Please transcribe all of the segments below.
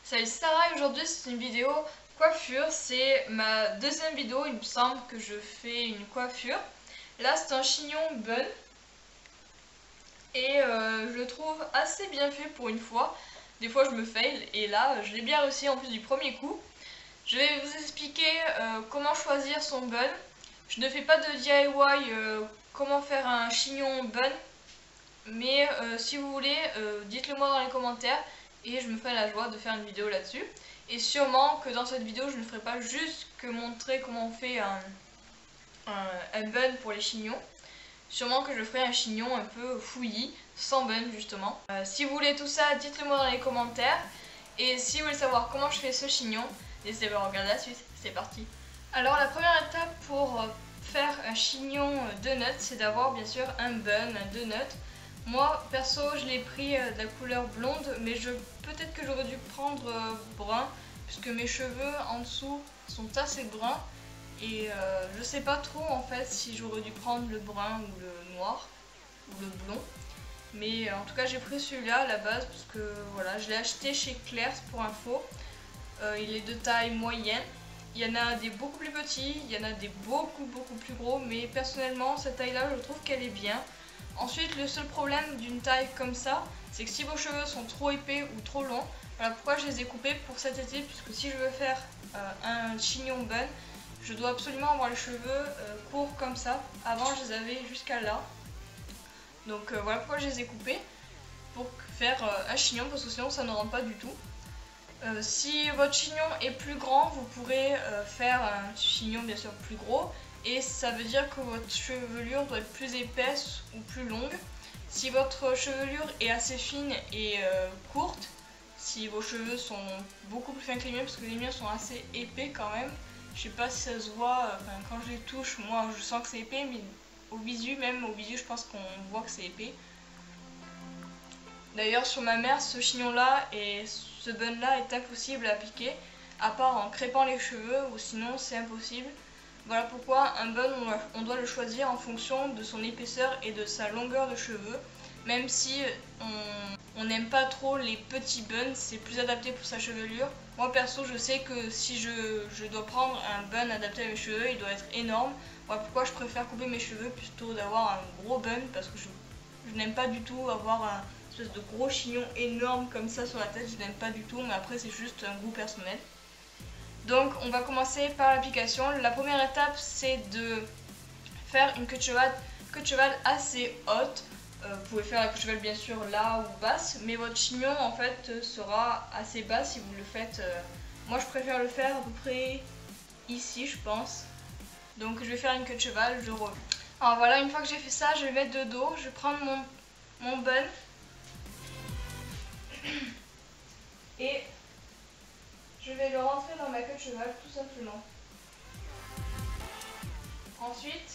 Salut, c'est Sarah et aujourd'hui c'est une vidéo coiffure. C'est ma deuxième vidéo, il me semble que je fais une coiffure. Là c'est un chignon bun et je le trouve assez bien fait pour une fois. Des fois je me fail et là je l'ai bien réussi en plus du premier coup. Je vais vous expliquer comment choisir son bun. Je ne fais pas de DIY comment faire un chignon bun. Mais si vous voulez, dites-le moi dans les commentaires et je me ferai la joie de faire une vidéo là-dessus. Et sûrement que dans cette vidéo, je ne ferai pas juste que montrer comment on fait un bun pour les chignons. Sûrement que je ferai un chignon un peu fouillis, sans bun justement. Si vous voulez tout ça, dites-le moi dans les commentaires. Et si vous voulez savoir comment je fais ce chignon, n'hésitez pas à regarder la suite. C'est parti. Alors la première étape pour faire un chignon donut, c'est d'avoir bien sûr un bun, un donut. Moi perso je l'ai pris de la couleur blonde, mais peut-être que j'aurais dû prendre brun puisque mes cheveux en dessous sont assez bruns et je sais pas trop en fait si j'aurais dû prendre le brun ou le noir ou le blond, mais en tout cas j'ai pris celui-là à la base parce que voilà, je l'ai acheté chez Claire's pour info. Il est de taille moyenne. Il y en a des beaucoup plus petits, il y en a des beaucoup plus gros, mais personnellement cette taille là je trouve qu'elle est bien. Ensuite, le seul problème d'une taille comme ça, c'est que si vos cheveux sont trop épais ou trop longs, voilà pourquoi je les ai coupés pour cet été, puisque si je veux faire un chignon bun, je dois absolument avoir les cheveux courts comme ça. Avant, je les avais jusqu'à là. Donc voilà pourquoi je les ai coupés, pour faire un chignon, parce que sinon ça ne rentre pas du tout. Si votre chignon est plus grand, vous pourrez faire un chignon bien sûr plus gros. Et ça veut dire que votre chevelure doit être plus épaisse ou plus longue. Si votre chevelure est assez fine et courte, si vos cheveux sont beaucoup plus fins que les miens, parce que les miens sont assez épais quand même, je sais pas si ça se voit, quand je les touche, moi je sens que c'est épais, mais même au visu je pense qu'on voit que c'est épais. D'ailleurs sur ma mère, ce chignon là et ce bun là est impossible à appliquer, à part en crêpant les cheveux, ou sinon c'est impossible. Voilà pourquoi un bun, on doit le choisir en fonction de son épaisseur et de sa longueur de cheveux. Même si on n'aime pas trop les petits buns, c'est plus adapté pour sa chevelure. Moi perso, je sais que si je dois prendre un bun adapté à mes cheveux, il doit être énorme. Voilà pourquoi je préfère couper mes cheveux plutôt d'avoir un gros bun, parce que je n'aime pas du tout avoir un espèce de gros chignon énorme comme ça sur la tête. Je n'aime pas du tout, mais après c'est juste un goût personnel. Donc on va commencer par l'application. La première étape c'est de faire une queue de cheval assez haute. Vous pouvez faire la queue de cheval bien sûr là ou basse, mais votre chignon en fait sera assez bas si vous le faites. Moi je préfère le faire à peu près ici je pense. Donc je vais faire une queue de cheval, je reviens. Alors voilà, une fois que j'ai fait ça, je vais mettre de dos, je vais prendre mon bun et je vais le rentrer dans ma queue de cheval tout simplement. Ensuite,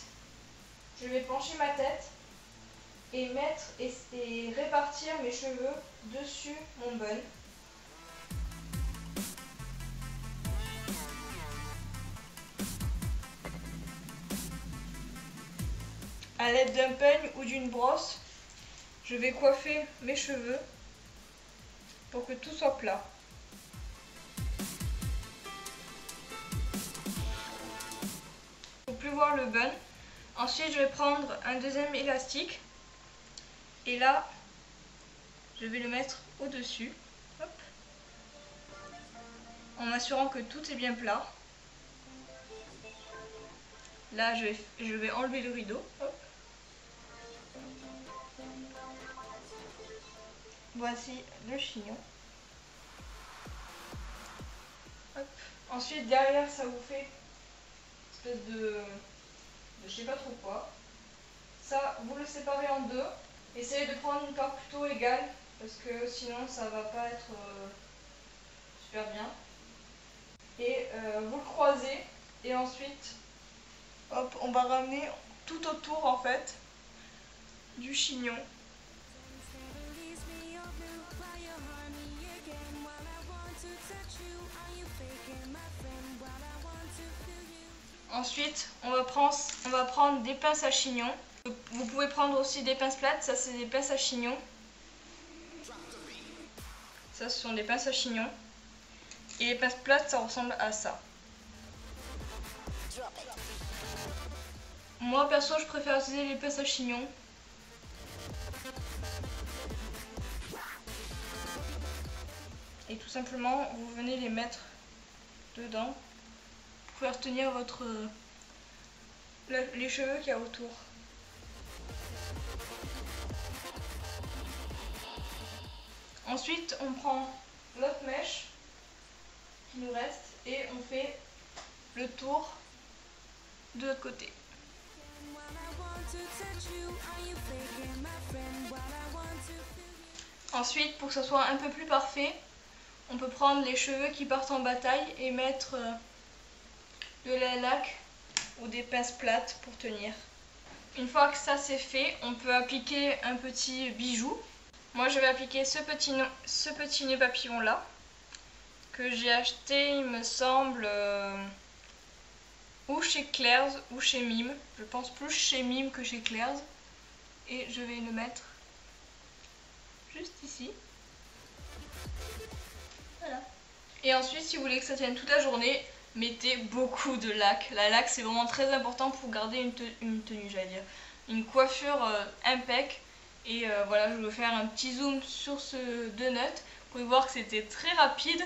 je vais pencher ma tête et mettre et répartir mes cheveux dessus mon bun. À l'aide d'un peigne ou d'une brosse, je vais coiffer mes cheveux pour que tout soit plat. Pour plus voir le bun. Ensuite je vais prendre un deuxième élastique et là je vais le mettre au dessus en m'assurant que tout est bien plat. Là je vais enlever le rideau. Hop. Voici le chignon. Hop. Ensuite derrière ça vous fait une espèce de je sais pas trop quoi. Ça vous le séparez en deux. Essayez de prendre une part plutôt égale parce que sinon ça va pas être super bien. Et vous le croisez et ensuite hop, on va ramener tout autour en fait du chignon. Ensuite, on va prendre des pinces à chignon. Vous pouvez prendre aussi des pinces plates, ça c'est des pinces à chignon. Ça ce sont des pinces à chignon. Et les pinces plates, ça ressemble à ça. Moi perso, je préfère utiliser les pinces à chignon. Et tout simplement, vous venez les mettre dedans pour faire tenir votre les cheveux qu'il y a autour. Ensuite, on prend l'autre mèche qui nous reste et on fait le tour de l'autre côté. Ensuite, pour que ça soit un peu plus parfait, on peut prendre les cheveux qui partent en bataille et mettre de la laque ou des pinces plates pour tenir. Une fois que ça c'est fait, on peut appliquer un petit bijou. Moi je vais appliquer ce petit nœud papillon là que j'ai acheté, il me semble, ou chez Claire's ou chez Mime. Je pense plus chez Mime que chez Claire's. Et je vais le mettre juste ici. Voilà. Et ensuite, si vous voulez que ça tienne toute la journée, mettez beaucoup de laque. La laque, c'est vraiment très important pour garder une tenue, j'allais dire. Une coiffure impec. Et voilà, je vais vous faire un petit zoom sur ce donut. Vous pouvez voir que c'était très rapide.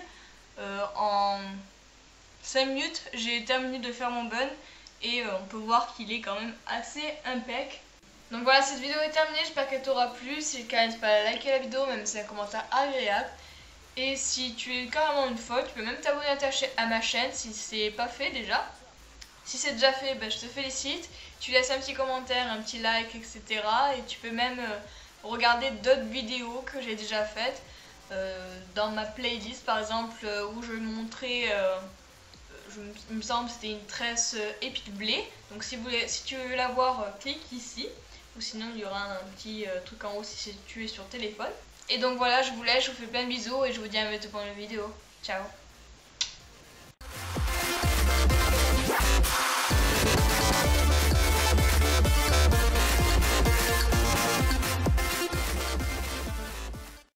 En 5 minutes, j'ai terminé de faire mon bun. Et on peut voir qu'il est quand même assez impec. Donc voilà, cette vidéo est terminée. J'espère qu'elle t'aura plu. Si c'est le cas, n'hésite pas à liker la vidéo, même si c'est un commentaire agréable. Et si tu es carrément une folle, tu peux même t'abonner à ma chaîne si c'est pas fait déjà. Si c'est déjà fait, ben, je te félicite. Tu laisses un petit commentaire, un petit like, etc. Et tu peux même regarder d'autres vidéos que j'ai déjà faites. Dans ma playlist par exemple, où je montrais, il me semble que c'était une tresse épique blé. Donc si tu veux la voir, clique ici. Ou sinon il y aura un petit truc en haut si tu es sur téléphone. Et donc voilà, je vous laisse, je vous fais plein de bisous et je vous dis à bientôt pour une vidéo. Ciao.